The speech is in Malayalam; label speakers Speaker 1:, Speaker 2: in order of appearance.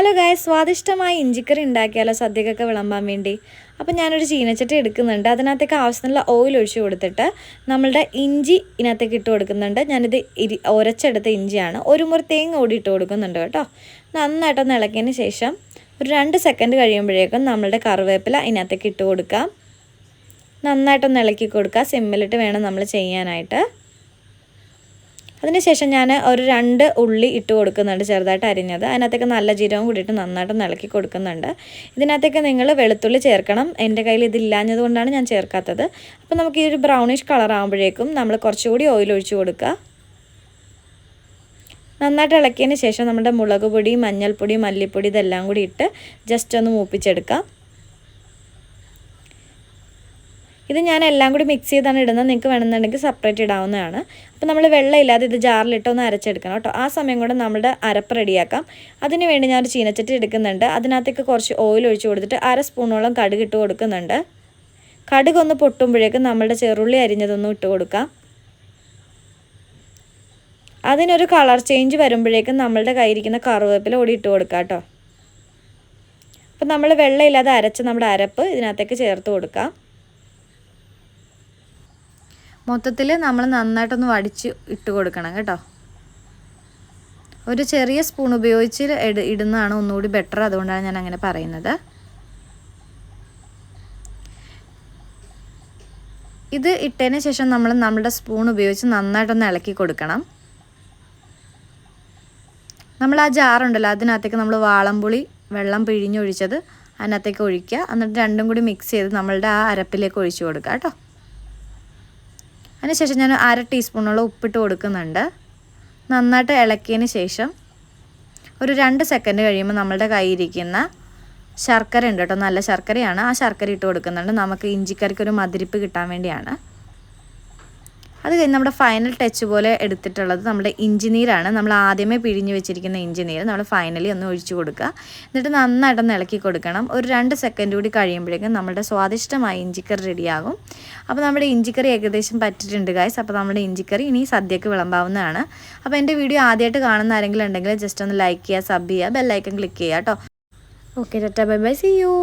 Speaker 1: ഹലോ ഗായ്സ്, സ്വാദിഷ്ടമായ ഇഞ്ചിക്കറി ഉണ്ടാക്കിയാലോ സദ്യക്കൊക്കെ വിളമ്പാൻ വേണ്ടി. അപ്പോൾ ഞാനൊരു ചീനച്ചട്ടി എടുക്കുന്നുണ്ട്. അതിനകത്തേക്ക് ആവശ്യത്തിനുള്ള ഓയിൽ ഒഴിച്ച് കൊടുത്തിട്ട് നമ്മളുടെ ഇഞ്ചി ഇതിനകത്തേക്ക് ഇട്ട് കൊടുക്കുന്നുണ്ട്. ഞാനിത് ഉരച്ചെടുത്ത ഇഞ്ചിയാണ്. ഒരു മുറി തേങ്ങ കൂടി ഇട്ട് കൊടുക്കുന്നുണ്ട് കേട്ടോ. നന്നായിട്ടൊന്ന് ഇളക്കിയതിന് ശേഷം ഒരു 2 സെക്കൻഡ് കഴിയുമ്പോഴേക്കും നമ്മളുടെ കറിവേപ്പില ഇതിനകത്തേക്ക് ഇട്ട് കൊടുക്കാം. നന്നായിട്ടൊന്ന് ഇളക്കി കൊടുക്കുക. സിമ്മിലിട്ട് വേണം നമ്മൾ ചെയ്യാനായിട്ട്. അതിനുശേഷം ഞാൻ ഒരു 2 ഉള്ളി ഇട്ട് കൊടുക്കുന്നുണ്ട്, ചെറുതായിട്ട് അരിഞ്ഞത്. അതിനകത്തേക്ക് നല്ല ജീരകം കൂടിയിട്ട് നന്നായിട്ട് ഇളക്കി കൊടുക്കുന്നുണ്ട്. ഇതിനകത്തേക്ക് നിങ്ങൾ വെളുത്തുള്ളി ചേർക്കണം. എൻ്റെ കയ്യിൽ ഇതില്ലാഞ്ഞത് കൊണ്ടാണ് ഞാൻ ചേർക്കാത്തത്. അപ്പോൾ നമുക്ക് ഈ ഒരു ബ്രൗണിഷ് കളർ ആകുമ്പോഴേക്കും നമ്മൾ കുറച്ചുകൂടി ഓയിൽ ഒഴിച്ച് കൊടുക്കുക. നന്നായിട്ട് ഇളക്കിയതിന് ശേഷം നമ്മുടെ മുളക് പൊടി, മഞ്ഞൾപ്പൊടി, മല്ലിപ്പൊടി ഇതെല്ലാം കൂടി ഇട്ട് ജസ്റ്റ് ഒന്ന് മൂപ്പിച്ചെടുക്കാം. ഇത് ഞാൻ എല്ലാം കൂടി മിക്സ് ചെയ്താണ് ഇടുന്നത്. നിങ്ങൾക്ക് വേണമെന്നുണ്ടെങ്കിൽ സെപ്പറേറ്റ് ഇടാവുന്നതാണ്. അപ്പോൾ നമ്മൾ വെള്ളമില്ലാതെ ഇത് ജാറിലിട്ടൊന്ന് അരച്ചെടുക്കണം കേട്ടോ. ആ സമയം കൊണ്ട് നമ്മുടെ അരപ്പ് റെഡിയാക്കാം. അതിന് വേണ്ടി ഞാനൊരു ചീനച്ചട്ടി എടുക്കുന്നുണ്ട്. അതിനകത്തേക്ക് കുറച്ച് ഓയിൽ ഒഴിച്ച് കൊടുത്തിട്ട് 1/2 സ്പൂണോളം കടുക് ഇട്ട് കൊടുക്കുന്നുണ്ട്. കടുക് ഒന്ന് പൊട്ടുമ്പോഴേക്കും നമ്മളുടെ ചെറുള്ളി അരിഞ്ഞതൊന്നും ഇട്ട് കൊടുക്കാം. അതിനൊരു കളർ ചേഞ്ച് വരുമ്പോഴേക്കും നമ്മളുടെ കയ്യിരിക്കുന്ന കറിവേപ്പില കൂടി ഇട്ട് കൊടുക്കാം കേട്ടോ. അപ്പോൾ നമ്മൾ വെള്ളമില്ലാതെ അരച്ച് നമ്മുടെ അരപ്പ് ഇതിനകത്തേക്ക് ചേർത്ത് കൊടുക്കാം. മൊത്തത്തിൽ നമ്മൾ നന്നായിട്ടൊന്ന് വടിച്ച് ഇട്ട് കൊടുക്കണം കേട്ടോ. ഒരു ചെറിയ സ്പൂൺ ഉപയോഗിച്ച് ഇടുന്നതാണ് ഒന്നുകൂടി ബെറ്റർ. അതുകൊണ്ടാണ് ഞാൻ അങ്ങനെ പറയുന്നത്. ഇത് ഇട്ടതിന് ശേഷം നമ്മൾ നമ്മുടെ സ്പൂൺ ഉപയോഗിച്ച് നന്നായിട്ടൊന്ന് ഇളക്കി കൊടുക്കണം. നമ്മൾ ആ ജാറുണ്ടല്ലോ, അതിനകത്തേക്ക് നമ്മൾ വാളംപുളി വെള്ളം പിഴിഞ്ഞൊഴിച്ചത് അതിനകത്തേക്ക് ഒഴിക്കുക. എന്നിട്ട് രണ്ടും കൂടി മിക്സ് ചെയ്ത് നമ്മളുടെ ആ അരപ്പിലേക്ക് ഒഴിച്ച് കൊടുക്കുക കേട്ടോ. അതിനുശേഷം ഞാൻ 1/2 ടീസ്പൂണോളം ഉപ്പിട്ട് കൊടുക്കുന്നുണ്ട്. നന്നായിട്ട് ഇളക്കിയതിന് ശേഷം ഒരു 2 സെക്കൻഡ് കഴിയുമ്പോൾ നമ്മളുടെ കയ്യിരിക്കുന്ന ശർക്കര ഉണ്ട് കേട്ടോ, നല്ല ശർക്കരയാണ്. ആ ശർക്കര ഇട്ട് കൊടുക്കുന്നുണ്ട്. നമുക്ക് ഇഞ്ചിക്കറിക്ക് ഒരു മധുരിപ്പ് കിട്ടാൻ വേണ്ടിയാണ്. അത് കഴിഞ്ഞ് നമ്മുടെ ഫൈനൽ ടച്ച് പോലെ എടുത്തിട്ടുള്ളത് നമ്മുടെ ഇഞ്ചിനീരാണ്. നമ്മൾ ആദ്യമേ പിഴിഞ്ഞ് വെച്ചിരിക്കുന്ന ഇഞ്ചിനീര് നമ്മൾ ഫൈനലി ഒന്ന് ഒഴിച്ചു കൊടുക്കുക. എന്നിട്ട് നന്നായിട്ടൊന്ന് ഇളക്കി കൊടുക്കണം. ഒരു 2 സെക്കൻഡ് കൂടി കഴിയുമ്പോഴേക്കും നമ്മുടെ സ്വാദിഷ്ടമായ ഇഞ്ചിക്കറി റെഡിയാകും. അപ്പോൾ നമ്മുടെ ഇഞ്ചിക്കറി ഏകദേശം പറ്റിയിട്ടുണ്ട് ഗൈസ്. അപ്പോൾ നമ്മുടെ ഇഞ്ചിക്കറി ഇനി സദ്യക്ക് വിളമ്പാവുന്നതാണ്. അപ്പോൾ എൻ്റെ വീഡിയോ ആദ്യമായിട്ട് കാണുന്ന ആരെങ്കിലും ഉണ്ടെങ്കിൽ ജസ്റ്റ് ഒന്ന് ലൈക്ക് ചെയ്യുക, സബ് ചെയ്യുക, ബെല്ലൈക്കൺ ക്ലിക്ക് ചെയ്യുക കേട്ടോ. Okay, ta ta, bye bye, see U.